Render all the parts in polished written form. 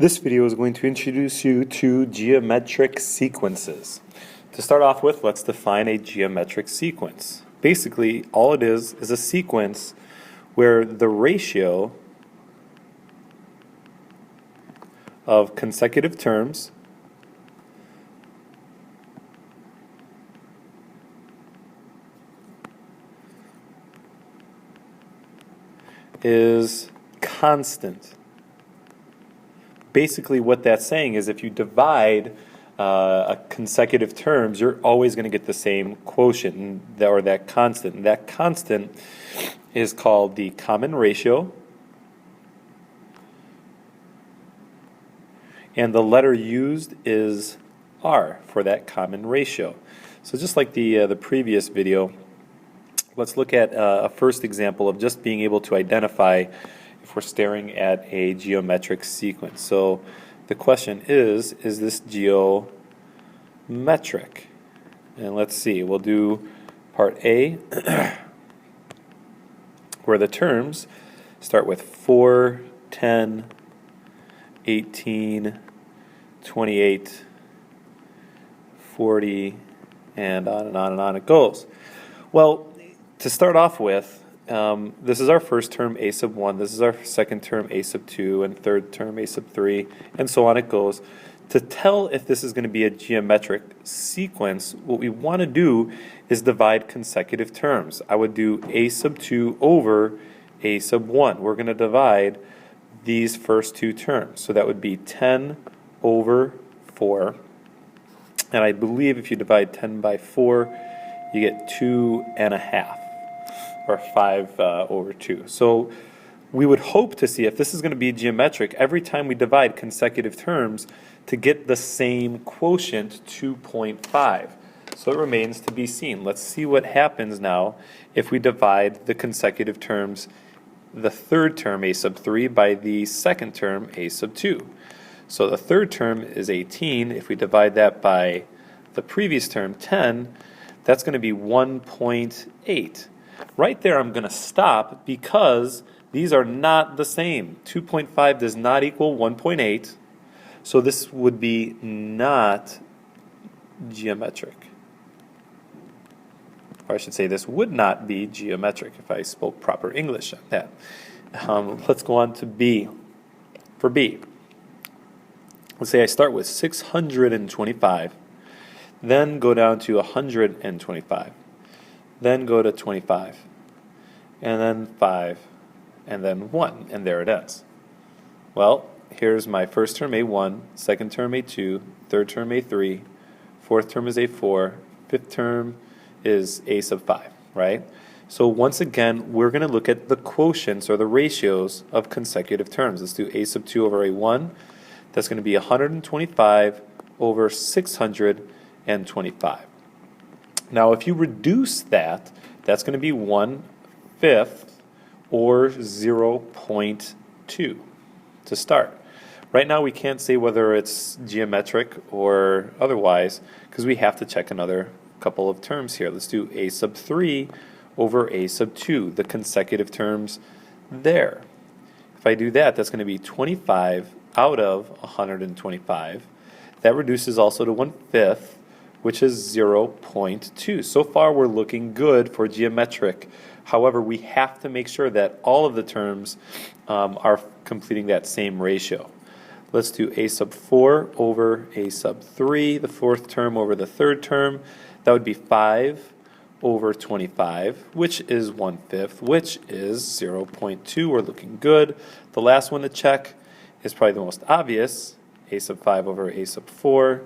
This video is going to introduce you to geometric sequences. To start off with, let's define a geometric sequence. Basically, all it is a sequence where the ratio of consecutive terms is constant. Basically what that's saying is if you divide consecutive terms, you're always going to get the same quotient or that constant. And that constant is called the common ratio, and the letter used is R for that common ratio. So just like the previous video, let's look at a first example of just being able to identify if we're staring at a geometric sequence. So the question is this geometric? And let's see, we'll do part A where the terms start with 4, 10, 18, 28, 40, and on and on and on it goes. Well, to start off with, this is our first term, a sub 1, this is our second term, a sub 2, and third term, a sub 3, and so on it goes. To tell if this is going to be a geometric sequence, what we want to do is divide consecutive terms. I would do a sub 2 over a sub 1. We're going to divide these first two terms. So that would be 10 over 4. And I believe if you divide 10 by 4, you get 2.5. Or 5 over 2. So we would hope to see if this is going to be geometric every time we divide consecutive terms to get the same quotient, 2.5. So it remains to be seen. Let's see what happens now if we divide the consecutive terms, the third term a sub 3 by the second term a sub 2. So the third term is 18. If we divide that by the previous term 10, that's going to be 1.8. Right there I'm going to stop because these are not the same. 2.5 does not equal 1.8, so this would be not geometric. Or I should say this would not be geometric if I spoke proper English on that. Let's go on to B. For B, let's say I start with 625, then go down to 125. Then go to 25, and then 5, and then 1, and there it ends. Well, here's my first term A1, second term A2, third term A3, fourth term is A4, fifth term is A sub 5, right? So once again, we're going to look at the quotients or the ratios of consecutive terms. Let's do A sub 2 over A1. That's going to be 125 over 625. Now, if you reduce that, that's going to be 1/5 or 0.2 to start. Right now, we can't say whether it's geometric or otherwise because we have to check another couple of terms here. Let's do a sub 3 over a sub 2, the consecutive terms there. If I do that, that's going to be 25 out of 125. That reduces also to 1/5. Which is 0.2. So far we're looking good for geometric. However, we have to make sure that all of the terms are completing that same ratio. Let's do a sub 4 over a sub 3, the fourth term over the third term. That would be 5 over 25, which is 1/5, which is 0.2. We're looking good. The last one to check is probably the most obvious, a sub 5 over a sub 4.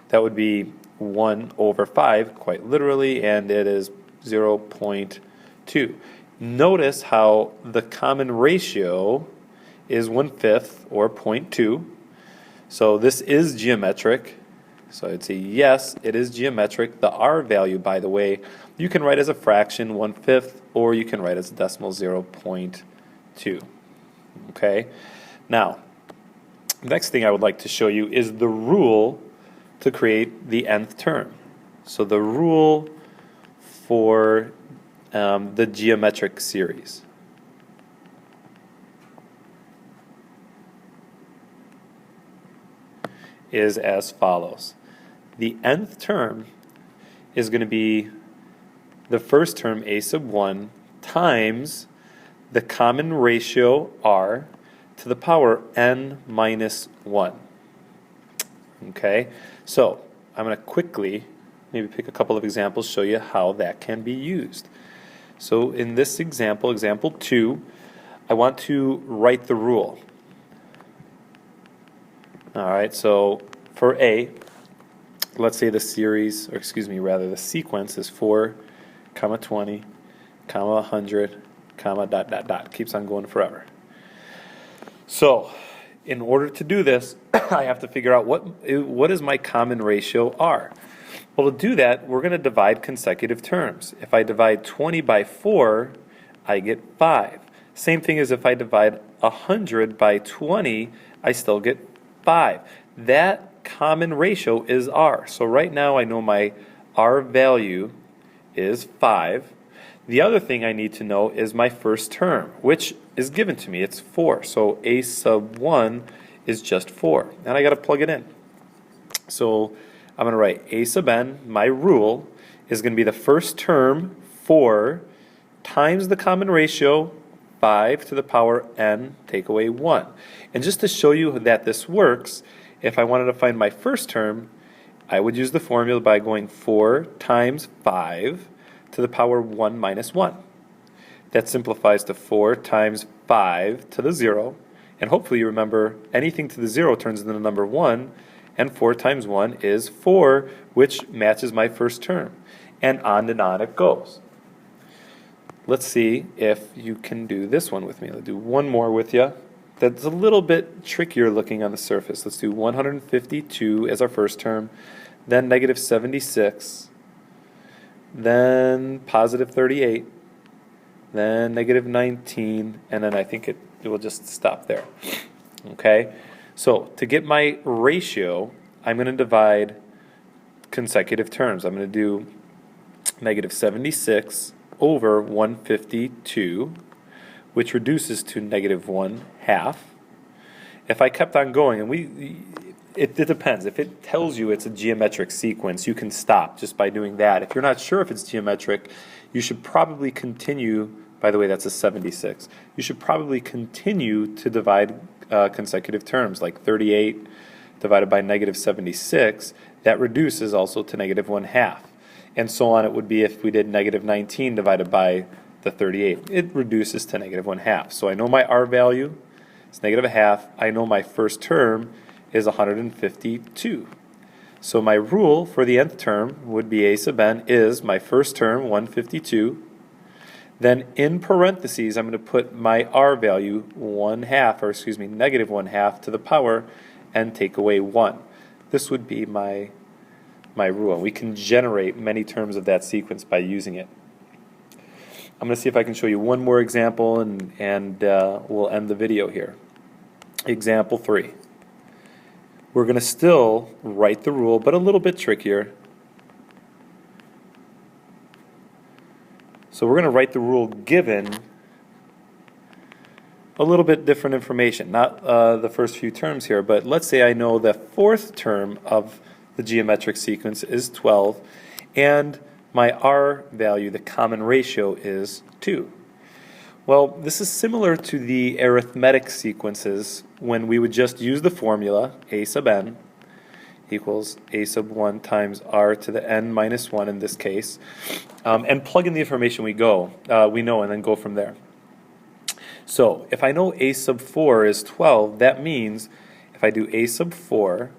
That would be 1 over 5, quite literally, and it is 0.2. Notice how the common ratio is 1/5 or 0.2. So this is geometric. So I'd say yes, it is geometric. The R value, by the way, you can write as a fraction 1/5, or you can write as a decimal 0.2. Okay? Now, next thing I would like to show you is the rule to create the nth term. So the rule for the geometric series. is as follows. The nth term is going to be the first term, a sub 1, times the common ratio r to the power n minus 1. Okay, so I'm going to quickly maybe pick a couple of examples, show you how that can be used. So in this example, example 2, I want to write the rule. Alright, so for A, let's say the series, or excuse me, rather the sequence is 4, comma 20, comma 100, comma dot dot dot. Keeps on going forever. So, in order to do this, I have to figure out what is my common ratio r. Well, to do that, we're going to divide consecutive terms. If I divide 20 by 4, I get 5. Same thing as if I divide 100 by 20, I still get 5. That common ratio is r. So right now I know my r value is 5. The other thing I need to know is my first term, which is given to me. It's 4. So a sub 1 is just 4. And I got to plug it in. So I'm going to write a sub n, my rule, is going to be the first term, 4, times the common ratio, 5 to the power n, take away 1. And just to show you that this works, if I wanted to find my first term, I would use the formula by going 4 times 5 to the power 1 minus 1. That simplifies to 4 times 5 to the 0. And hopefully you remember anything to the 0 turns into the number 1. And 4 times 1 is 4, which matches my first term. And on it goes. Let's see if you can do this one with me. I'll do one more with you. That's a little bit trickier looking on the surface. Let's do 152 as our first term, then negative 76, then positive 38, then negative 19, and then I think it will just stop there. Okay? So to get my ratio, I'm going to divide consecutive terms. I'm going to do negative 76 over 152, which reduces to negative 1/2. If I kept on going, and it depends. If it tells you it's a geometric sequence, you can stop just by doing that. If you're not sure if it's geometric, you should probably continue. By the way, that's a 76. You should probably continue to divide consecutive terms, like 38 divided by negative 76. That reduces also to negative 1/2. And so on it would be if we did negative 19 divided by the 38. It reduces to negative 1/2. So I know my r value is negative 1/2. I know my first term is 152. So my rule for the nth term would be a sub n is my first term, 152. Then in parentheses, I'm going to put my r value, negative 1/2 to the power, and take away 1. This would be my rule. We can generate many terms of that sequence by using it. I'm going to see if I can show you one more example, and we'll end the video here. Example 3. We're going to still write the rule, but a little bit trickier. So we're going to write the rule given a little bit different information. Not the first few terms here, but let's say I know the fourth term of the geometric sequence is 12, and my r value, the common ratio, is 2. Well, this is similar to the arithmetic sequences when we would just use the formula a sub n equals a sub 1 times r to the n minus 1 in this case, and plug in the information we know, and then go from there. So if I know a sub 4 is 12, that means if I do a sub 4,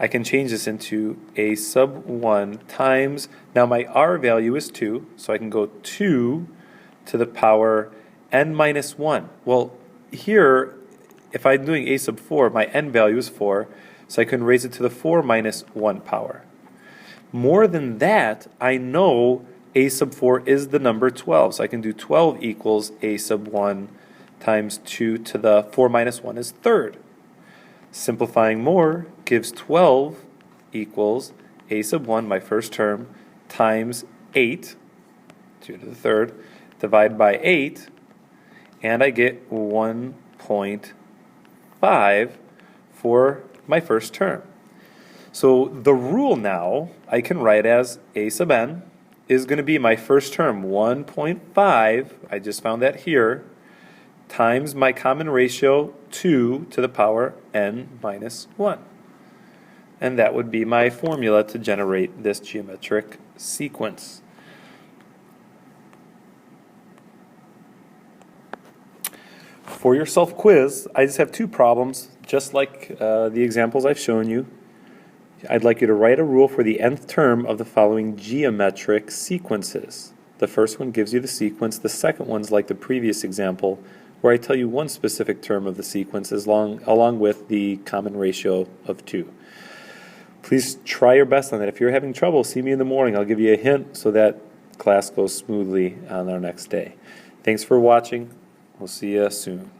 I can change this into a sub 1 times, now my r value is 2, so I can go 2 to the power n minus 1. Well, here, if I'm doing a sub 4, my n value is 4, so I can raise it to the 4 minus 1 power. More than that, I know a sub 4 is the number 12, so I can do 12 equals a sub 1 times 2 to the 4 minus 1 is third. Simplifying more gives 12 equals a sub 1, my first term, times 8, 2 to the third, divide by 8, and I get 1.5 for my first term. So the rule now I can write as a sub n is going to be my first term, 1.5, I just found that here, times my common ratio 2 to the power n minus 1. And that would be my formula to generate this geometric sequence. For your self-quiz, I just have two problems, just like the examples I've shown you. I'd like you to write a rule for the nth term of the following geometric sequences. The first one gives you the sequence. The second one's like the previous example, where I tell you one specific term of the sequence along with the common ratio of 2. Please try your best on that. If you're having trouble, see me in the morning. I'll give you a hint so that class goes smoothly on our next day. Thanks for watching. We'll see you soon.